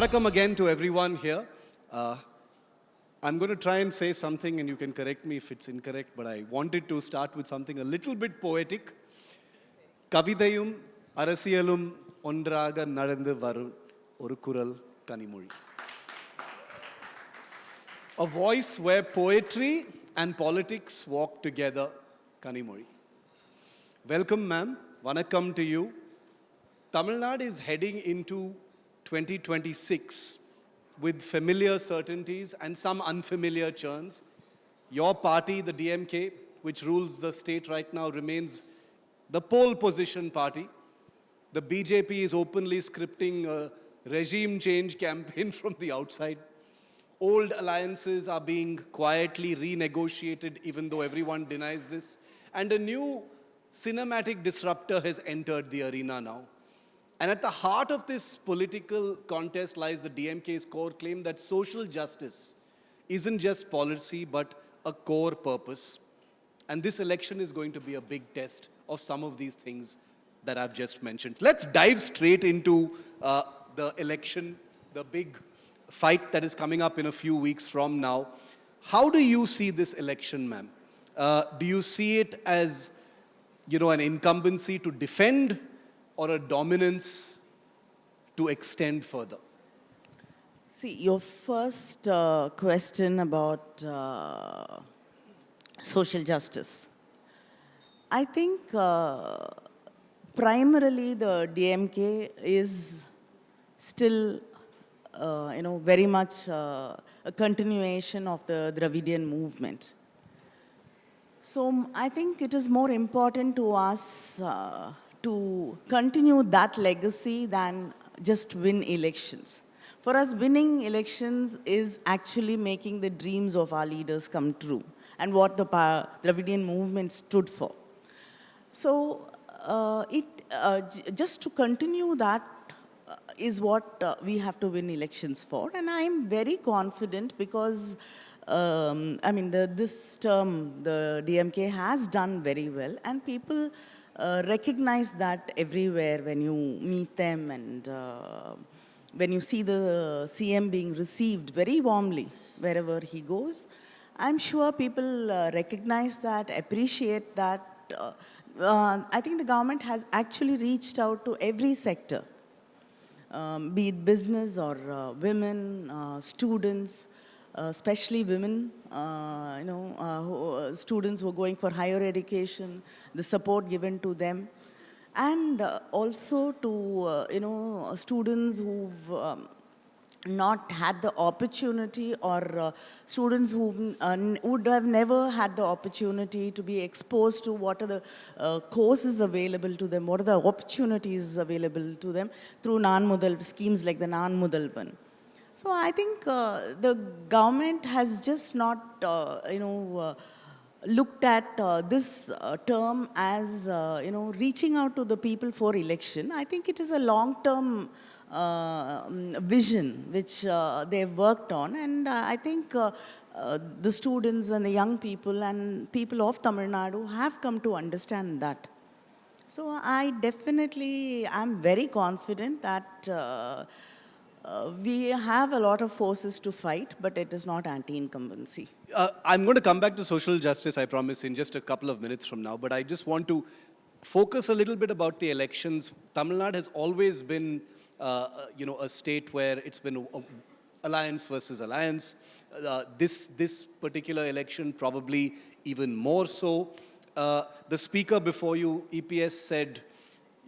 Vanakkam again to everyone here. I'm going to try and say something and you can correct me if it's incorrect, but I wanted to start with something a little bit poetic. Kavithayum அரசியலும் ஒன்றாக நடந்து வரும் ஒரு குரல் Kanimozhi. A voice where poetry and politics walk together, Kanimozhi. Welcome, ma'am. Vanakkam to you. Tamil Nadu is heading into 2026 with familiar certainties and some unfamiliar churns. Your party, the DMK, which rules the state right now, remains the pole position party. The BJP is openly scripting a regime change campaign from the outside. Old alliances are being quietly renegotiated, even though everyone denies this. And a new cinematic disruptor has entered the arena now. And at the heart of this political contest lies the DMK's core claim that social justice isn't just policy, but a core purpose. And this election is going to be a big test of some of these things that I've just mentioned. Let's dive straight into the election, the big fight that is coming up in a few weeks from now. How do you see this election, ma'am? Do you see it as, an incumbency to defend or a dominance to extend further? See, your first question about social justice. I think primarily the DMK is still, very much a continuation of the Dravidian movement. So I think it is more important to us to continue that legacy than just win elections. For us, winning elections is actually making the dreams of our leaders come true and what the Dravidian movement stood for. So just to continue that is what we have to win elections for. And I am very confident because, this term, the DMK has done very well and people recognize that everywhere when you meet them and when you see the CM being received very warmly wherever he goes. I'm sure people recognize that, appreciate that. I think the government has actually reached out to every sector, be it business or women, students, especially women, students who are going for higher education, the support given to them, and also to, students who've not had the opportunity or students who would have never had the opportunity to be exposed to what are the courses available to them, what are the opportunities available to them through non-mudal schemes like the non-mudal one. So I think the government has just not, looked at this term as, reaching out to the people for election. I think it is a long-term vision which they've worked on, and I think the students and the young people and people of Tamil Nadu have come to understand that. So I definitely am very confident that we have a lot of forces to fight, but it is not anti-incumbency. I'm going to come back to social justice, I promise, in just a couple of minutes from now, but I just want to focus a little bit about the elections. Tamil Nadu has always been a state where it's been alliance versus alliance. This particular election probably even more so. The speaker before you, EPS, said,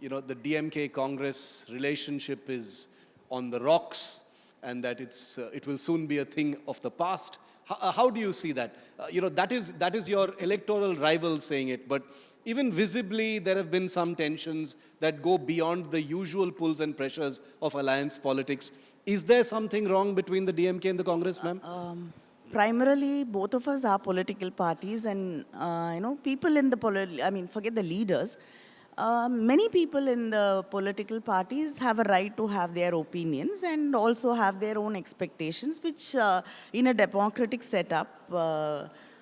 the DMK Congress relationship is on the rocks and that it will soon be a thing of the past. How do you see that? That is your electoral rival saying it, but even visibly there have been some tensions that go beyond the usual pulls and pressures of alliance politics. Is there something wrong between the DMK and the Congress, ma'am? Primarily, both of us are political parties and, people in the, forget the leaders. Many people in the political parties have a right to have their opinions and also have their own expectations, which in a democratic setup,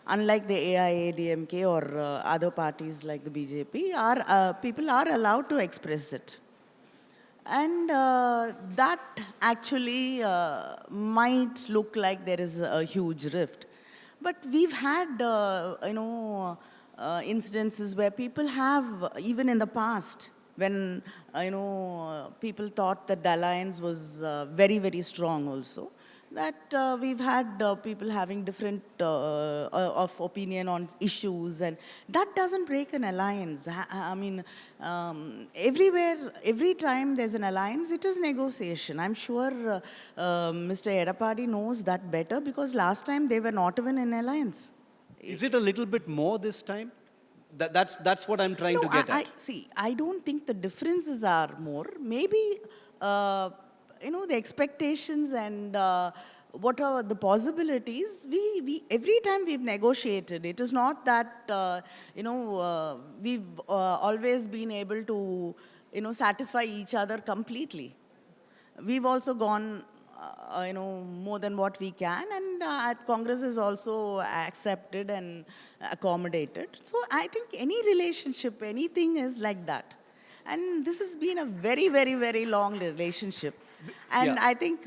unlike the AIA, DMK or other parties like the BJP, people are allowed to express it. And that actually might look like there is a huge rift. But we've had, incidences where people have, even in the past, when, people thought that the alliance was very, very strong also, that we've had people having different of opinion on issues, and that doesn't break an alliance. I mean, everywhere, every time there's an alliance, it is negotiation. I'm sure Mr. Edapadi knows that better, because last time they were not even in alliance. Is it a little bit more this time? That's what I'm trying to get at. See, I don't think the differences are more. Maybe, the expectations and what are the possibilities. Every time we've negotiated, it is not that, we've always been able to, satisfy each other completely. We've also gone, more than what we can, and Congress is also accepted and accommodated. So I think any relationship, anything is like that. And this has been a very, very, very long relationship. And Yeah. I think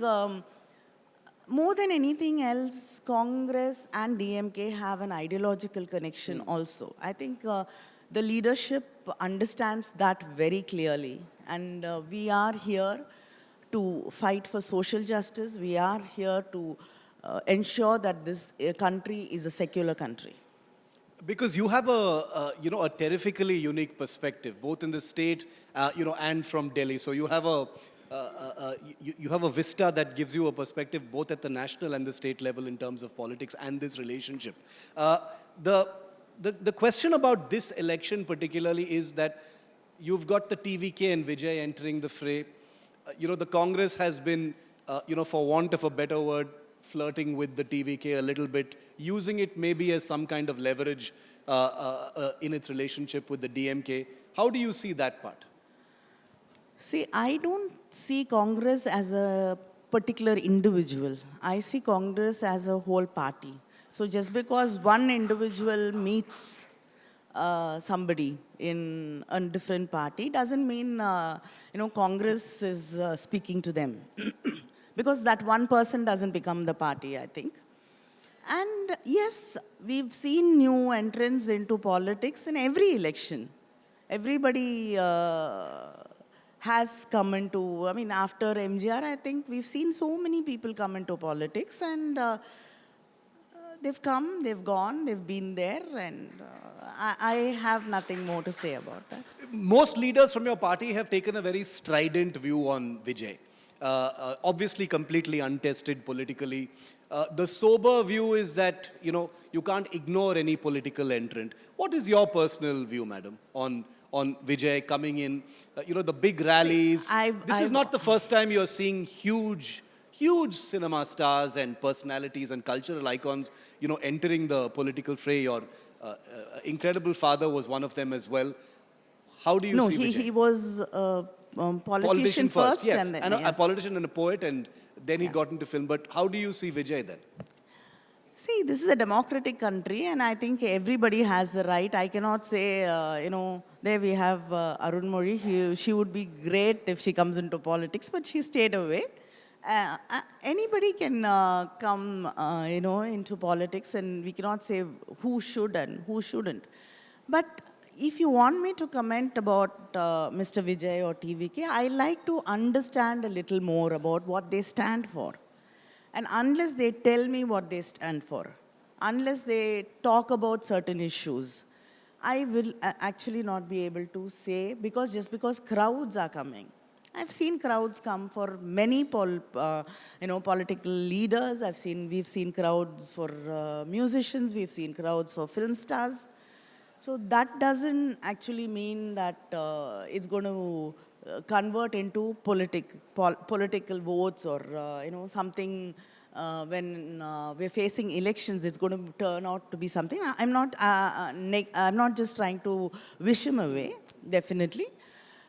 more than anything else, Congress and DMK have an ideological connection also. I think the leadership understands that very clearly. And we are here to fight for social justice. We are here to ensure that this country is a secular country. Because you have a terrifically unique perspective, both in the state, and from Delhi. So you have you have a vista that gives you a perspective both at the national and the state level in terms of politics and this relationship. The question about this election particularly is that you've got the TVK and Vijay entering the fray. The Congress has been, for want of a better word, flirting with the TVK a little bit, using it maybe as some kind of leverage in its relationship with the DMK. How do you see that part? See, I don't see Congress as a particular individual. I see Congress as a whole party. So just because one individual meets somebody in a different party doesn't mean, Congress is speaking to them. Because that one person doesn't become the party, I think. And yes, we've seen new entrants into politics in every election. Everybody has come into, after MGR, I think we've seen so many people come into politics, and they've come, they've gone, they've been there, and I have nothing more to say about that. Most leaders from your party have taken a very strident view on Vijay. Obviously completely untested politically. The sober view is that, you can't ignore any political entrant. What is your personal view, madam, on Vijay coming in, the big rallies? This is not the first time you're seeing huge cinema stars and personalities and cultural icons, entering the political fray. Your incredible father was one of them as well. How do you see Vijay? No, he was politician first, yes. and then, A politician and a poet, and then he got into film. But how do you see Vijay then? See, this is a democratic country, and I think everybody has the right. I cannot say, there we have Arun Mori. She would be great if she comes into politics, but she stayed away. Anybody can come, into politics, and we cannot say who should and who shouldn't. But if you want me to comment about Mr. Vijay or TVK, I like to understand a little more about what they stand for. And unless they tell me what they stand for, unless they talk about certain issues, I will actually not be able to say, just because crowds are coming. I've seen crowds come for many political leaders. We've seen crowds for musicians. We've seen crowds for film stars. So that doesn't actually mean that it's going to convert into political votes, or something. When we're facing elections, it's going to turn out to be something. I'm not just trying to wish him away, definitely.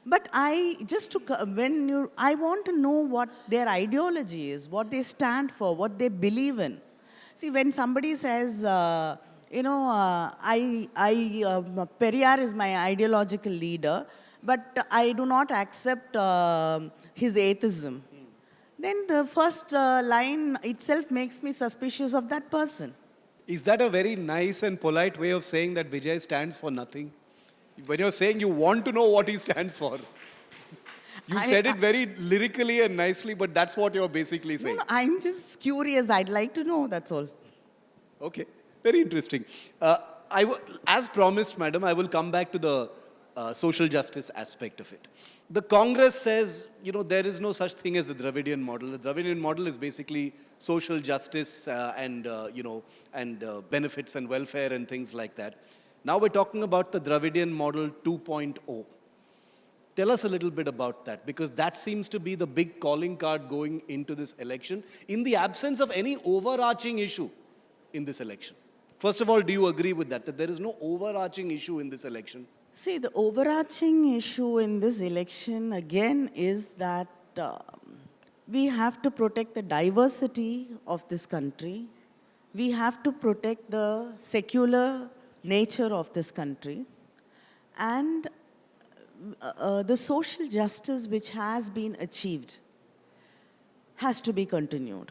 But I want to know what their ideology is, what they stand for, what they believe in. See, when somebody says, Periyar is my ideological leader, but I do not accept his atheism, then the first line itself makes me suspicious of that person. Is that a very nice and polite way of saying that Vijay stands for nothing? When you're saying you want to know what he stands for. You said it very lyrically and nicely, but that's what you're basically saying. No, I'm just curious. I'd like to know, that's all. Okay, very interesting. As promised, madam, I will come back to the social justice aspect of it. The Congress says, there is no such thing as the Dravidian model. The Dravidian model is basically social justice and benefits and welfare and things like that. Now we're talking about the Dravidian model 2.0. Tell us a little bit about that, because that seems to be the big calling card going into this election in the absence of any overarching issue in this election. First of all, do you agree with that there is no overarching issue in this election? See, the overarching issue in this election, again, is that we have to protect the diversity of this country. We have to protect the secular nature of this country. And the social justice which has been achieved has to be continued.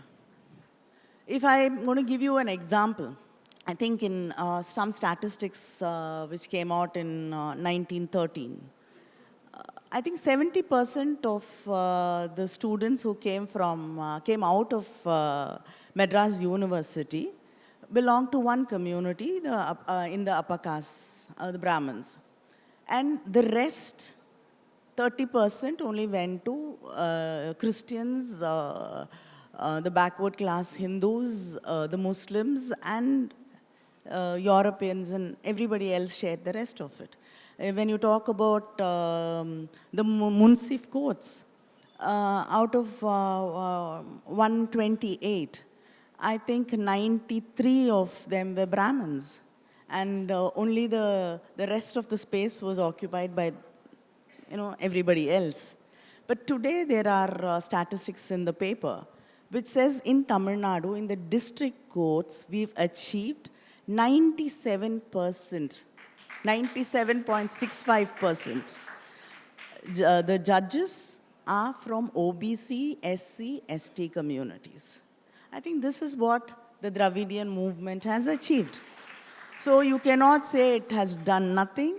If I'm going to give you an example, I think in some statistics which came out in 1913, I think 70% of the students who came out of Madras University belonged to one community, in the upper caste, the Brahmins. And the rest, 30% only went to Christians, the backward class Hindus, the Muslims, and Europeans, and everybody else shared the rest of it. When you talk about the Munsif courts, out of 128, I think 93 of them were Brahmins. And only the rest of the space was occupied by, everybody else. But today there are statistics in the paper which says in Tamil Nadu, in the district courts, we've achieved 97%, 97.65%. The judges are from OBC, SC, ST communities. I think this is what the Dravidian movement has achieved. So you cannot say it has done nothing.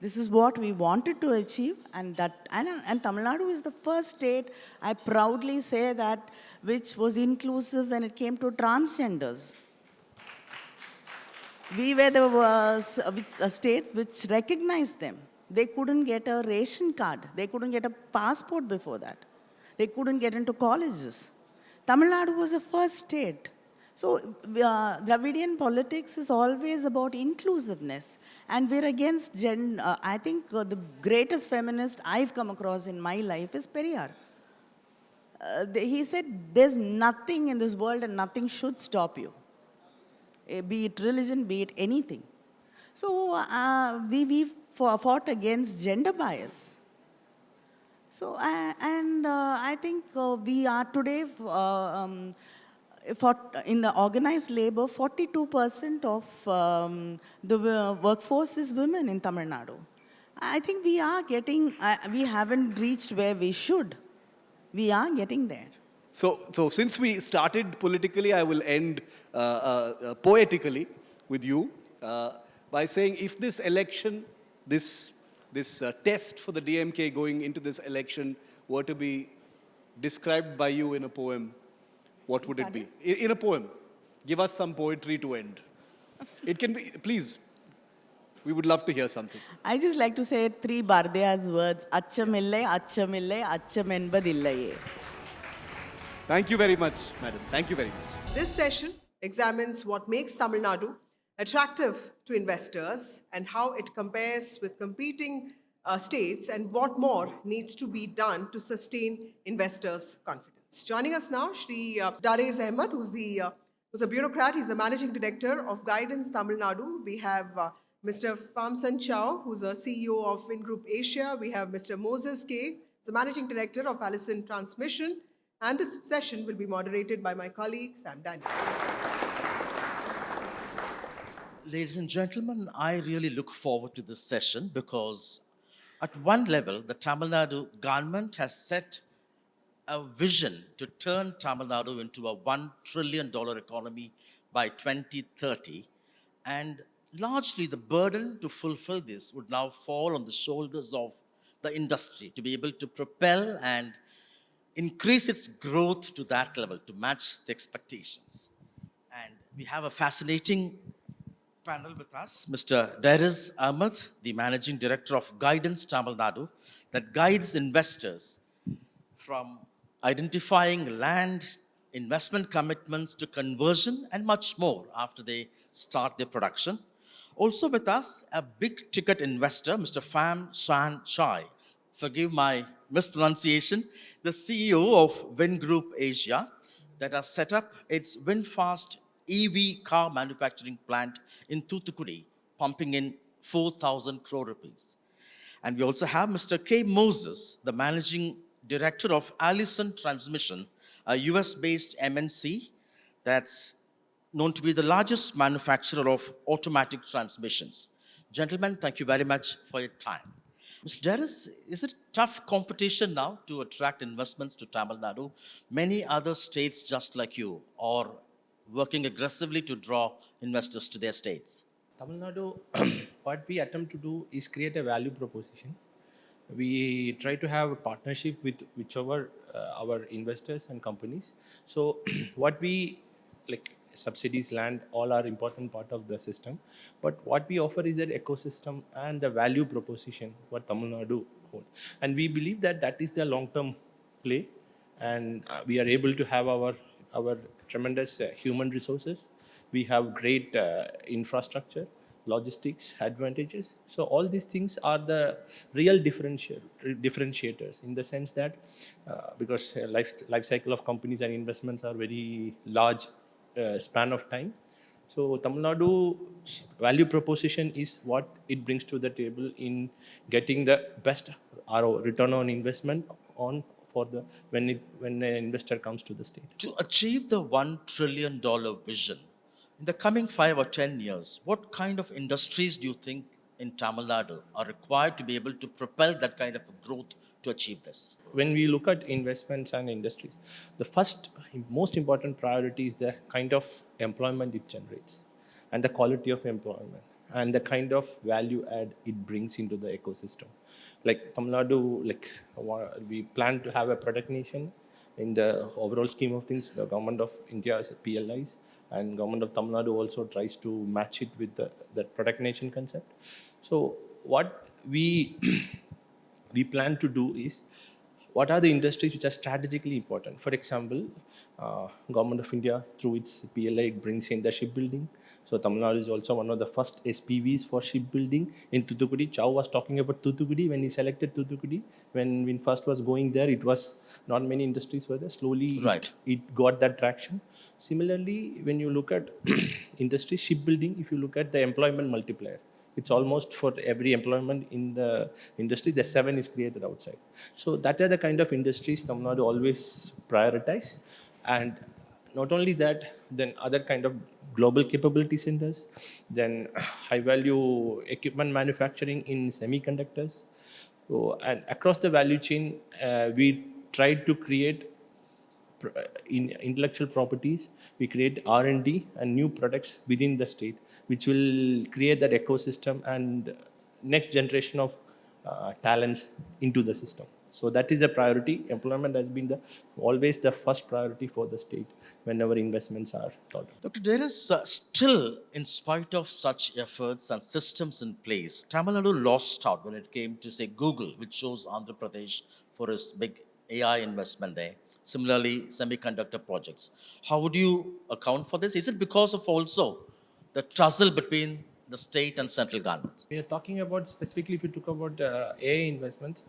This is what we wanted to achieve, and Tamil Nadu is the first state, I proudly say that, which was inclusive when it came to transgenders. We were the states which recognized them. They couldn't get a ration card. They couldn't get a passport before that. They couldn't get into colleges. Tamil Nadu was the first state. So Dravidian politics is always about inclusiveness. And we're against I think the greatest feminist I've come across in my life is Periyar. He said, there's nothing in this world and nothing should stop you. Be it religion, be it anything. So we fought against gender bias. So, I think we are today, in the organized labor, 42% of the workforce is women in Tamil Nadu. I think we are getting, we haven't reached where we should. We are getting there. So since we started politically, I will end poetically with you by saying, if this election, this test for the DMK going into this election were to be described by you in a poem, what would it be? In a poem. Give us some poetry to end. It can be, please, we would love to hear something. I just like to say 3 Bardeyar's words, Achamille, Achamille, Achamenbadillaye. Thank you very much, madam. Thank you very much. This session examines what makes Tamil Nadu attractive to investors and how it compares with competing states and what more needs to be done to sustain investors' confidence. Joining us now, Shri Darez Ahmad, who's a bureaucrat. He's the Managing Director of Guidance Tamil Nadu. We have Mr. Famsan Chow, who's a CEO of Vingroup Asia. We have Mr. Moses K, the Managing Director of Allison Transmission. And this session will be moderated by my colleague, Sam Daniel. Ladies and gentlemen, I really look forward to this session because At one level, the Tamil Nadu government has set a vision to turn Tamil Nadu into a $1 trillion economy by 2030. And largely the burden to fulfill this would now fall on the shoulders of the industry to be able to propel and increase its growth to that level to match the expectations. And we have a fascinating panel with us, Mr. Darez Ahmad, the Managing Director of Guidance Tamil Nadu, that guides investors from identifying land, investment commitments to conversion, and much more after they start their production. Also with us, a big ticket investor, Mr. Pham San Chai. Forgive my mispronunciation, the CEO of Win Group Asia, that has set up its VinFast EV car manufacturing plant in Thoothukudi, pumping in 4,000 crore rupees. And we also have Mr. K. Moses, the managing director of Allison Transmission, a US based MNC that's known to be the largest manufacturer of automatic transmissions. Gentlemen, thank you very much for your time. Mr. Darez, is it tough competition now to attract investments to Tamil Nadu? Many other states just like you are working aggressively to draw investors to their states. Tamil Nadu, what we attempt to do is create a value proposition. We try to have a partnership with whichever our investors and companies. So, what we like subsidies, land, all are important part of the system. But what we offer is an ecosystem and the value proposition what Tamil Nadu hold. And we believe that that is the long-term play, and we are able to have our tremendous human resources. We have great infrastructure, logistics advantages. So all these things are the real differentiators in the sense that because life cycle of companies and investments are very large span of time. So Tamil Nadu's value proposition is what it brings to the table in getting the best return on investment on for the when an investor comes to the state. To achieve the $1 trillion vision, in the coming 5 or 10 years, what kind of industries do you think in Tamil Nadu are required to be able to propel that kind of growth to achieve this? When we look at investments and industries, the first most important priority is the kind of employment it generates and the quality of employment and the kind of value add it brings into the ecosystem. Like Tamil Nadu, we plan to have a product nation in the overall scheme of things. The government of India is PLIs, and government of Tamil Nadu also tries to match it with that product nation concept. So what we we plan to do is, what are the industries which are strategically important? For example, government of India through its PLI brings in the shipbuilding. So Tamil Nadu is also one of the first SPVs for shipbuilding in Thoothukudi. Chow was talking about Thoothukudi when he selected Thoothukudi. When WinFast was going there, it was not many industries were there. Slowly, Right. it got that traction. Similarly, when you look at industry shipbuilding, if you look at the employment multiplier, it's almost for every employment in the industry, the 7 is created outside. So that are the kind of industries Tamil Nadu always prioritize. And not only that, then other kind of global capability centers, then high value equipment manufacturing in semiconductors. So, and across the value chain, we try to create in intellectual properties, we create R&D and new products within the state, which will create that ecosystem and next generation of talents into the system. So that is a priority. Employment has been always the first priority for the state whenever investments are thought of. Dr. Darez, still, in spite of such efforts and systems in place, Tamil Nadu lost out when it came to, say, Google, which chose Andhra Pradesh for its big AI investment there. Similarly, semiconductor projects. How would you account for this? Is it because of also the tussle between the state and central government? We are talking about specifically, if you talk about AI investments,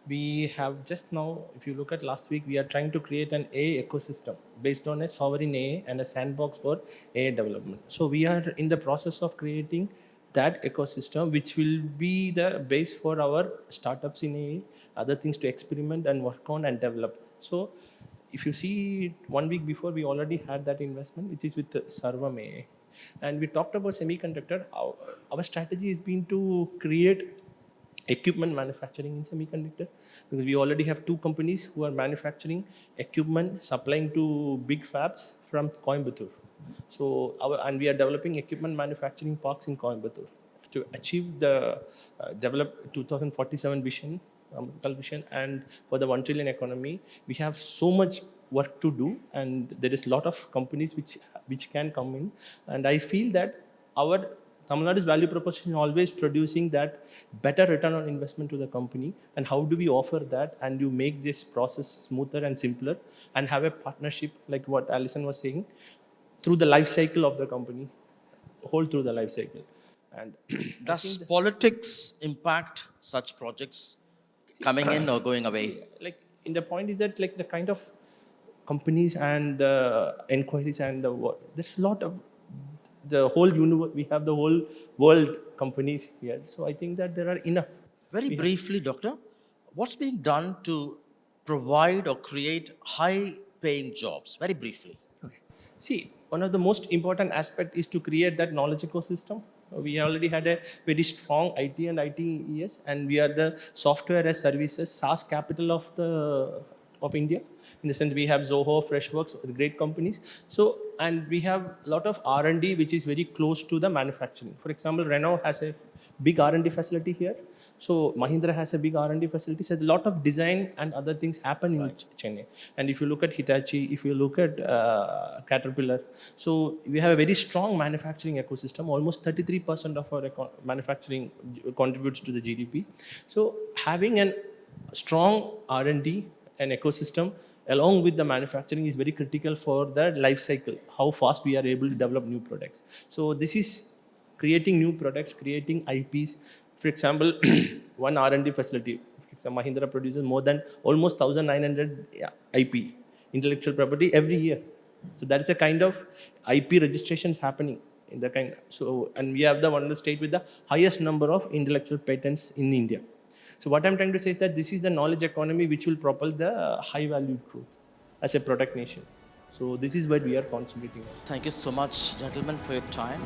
we have just now, if you look at last week, we are trying to create an AI ecosystem based on a sovereign AI and a sandbox for AI development. So we are in the process of creating that ecosystem, which will be the base for our startups in AI, other things to experiment and work on and develop. So if you see 1 week before, we already had that investment, which is with Sarvam AI. And we talked about semiconductor. Our strategy has been to create equipment manufacturing in semiconductor, because we already have two companies who are manufacturing equipment supplying to big fabs from Coimbatore. So and we are developing equipment manufacturing parks in Coimbatore to achieve the develop 2047 vision, vision, and for the 1 trillion economy. We have so much work to do, and there is a lot of companies which can come in, and I feel that our Tamil Nadu's value proposition is always producing that better return on investment to the company, and how do we offer that and you make this process smoother and simpler and have a partnership like what Alison was saying through the life cycle of the company, whole through the life cycle. And Does politics impact such projects coming in or going away? like in the point is that like the kind of companies and the inquiries and there's a lot of the whole universe, we have the whole world companies here, so I think that there are enough. Very briefly, Doctor, what's being done to provide or create high-paying jobs? Very briefly. Okay. See, one of the most important aspect is to create that knowledge ecosystem. We already had a very strong IT and ITES, and we are the software as services SaaS capital of India. In the sense, we have Zoho, Freshworks, great companies. So, and we have a lot of R&D which is very close to the manufacturing. For example, Renault has a big R&D facility here. So Mahindra has a big R&D facility. So a lot of design and other things happen in Chennai. And if you look at Hitachi, if you look at Caterpillar, so we have a very strong manufacturing ecosystem. Almost 33% of our manufacturing contributes to the GDP. So having a strong R&D and ecosystem along with the manufacturing is very critical for the life cycle, how fast we are able to develop new products. So this is creating new products, creating IPs. For example, one R&D facility, for example, Mahindra produces more than almost 1,900 IP, intellectual property, every year. So that is a kind of IP registrations happening in the kind. So, and we have the one of the state with the highest number of intellectual patents in India. So what I'm trying to say is that this is the knowledge economy which will propel the high value growth as a product nation. So this is what we are concentrating on. Thank you so much, gentlemen, for your time.